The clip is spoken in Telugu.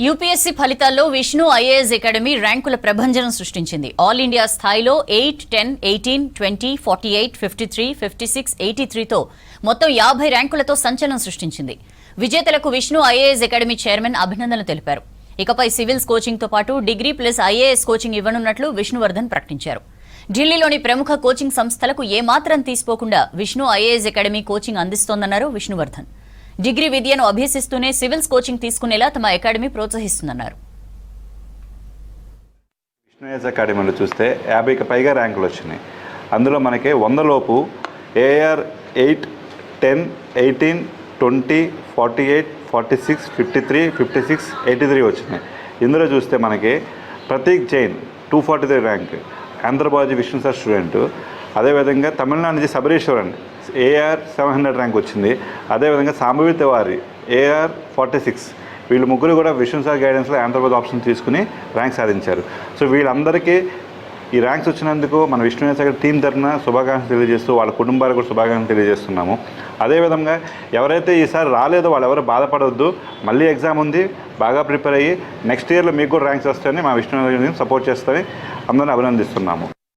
యూపీఎస్సీ ఫలితాల్లో విష్ణు ఐఏఎస్ అకాడమీ ర్యాంకుల ప్రభంజనం సృష్టించింది. ఆల్ ఇండియా స్థాయిలో 8, 10, 18, 20, 48, 53, 56, 83తో మొత్తం 50 ర్యాంకులతో సంచలనం సృష్టించింది. విజేతలకు విష్ణు ఐఏఎస్ అకాడమీ చైర్మన్ అభినందనలు తెలిపారు. ఇకపై సివిల్స్ కోచింగ్తో పాటు డిగ్రీ ప్లస్ ఐఏఎస్ కోచింగ్ ఇవ్వనున్నట్లు విష్ణువర్ధన్ ప్రకటించారు. ఢిల్లీలోని ప్రముఖ కోచింగ్ సంస్థలకు ఏమాత్రం తీసిపోకుండా విష్ణు ఐఏఎస్ అకాడమీ కోచింగ్ అందిస్తోందన్నారు విష్ణువర్ధన్. డిగ్రీ విద్యను అభ్యసిస్తూనే సివిల్స్ కోచింగ్ తీసుకునేలా తమ అకాడమీ ప్రోత్సహిస్తుందన్నారు. విష్ణు ఐఏఎస్ అకాడమీలో చూస్తే 50కి పైగా ర్యాంకులు వచ్చినాయి. అందులో మనకి 100 లోపు ఏఆర్ 8, 10, 18, 20, 48, 46, 53, 56, 83 వచ్చినాయి. ఇందులో చూస్తే మనకి ప్రతీక్ జైన్ 243 ర్యాంక్, ఆంధ్రబాజీ విష్ణు సార్ స్టూడెంట్. అదేవిధంగా తమిళనాడు నుంచి సబరీశ్వరన్ ఏఆర్ 700 ర్యాంక్ వచ్చింది. అదేవిధంగా సాంబవి తివారి ఏఆర్ 46. వీళ్ళు ముగ్గురు కూడా విష్ణు సార్ గైడెన్స్లో ఆంధ్రప్రదేశ్ ఆప్షన్ తీసుకుని ర్యాంక్ సాధించారు. సో వీళ్ళందరికీ ఈ ర్యాంక్స్ వచ్చినందుకు మన విష్ణు ఐఏఎస్ టీం తరఫున శుభాకాంక్షలు తెలియజేస్తూ వాళ్ళ కుటుంబాలకు కూడా శుభాకాంక్షలు తెలియజేస్తున్నాము. అదేవిధంగా ఎవరైతే ఈసారి రాలేదో వాళ్ళు ఎవరు బాధపడవద్దు. మళ్ళీ ఎగ్జామ్ ఉంది, బాగా ప్రిపేర్ అయ్యి నెక్స్ట్ ఇయర్లో మీకు కూడా ర్యాంక్స్ వస్తాయని మా విష్ణు సపోర్ట్ చేస్తామని అందరిని అభినందిస్తున్నాము.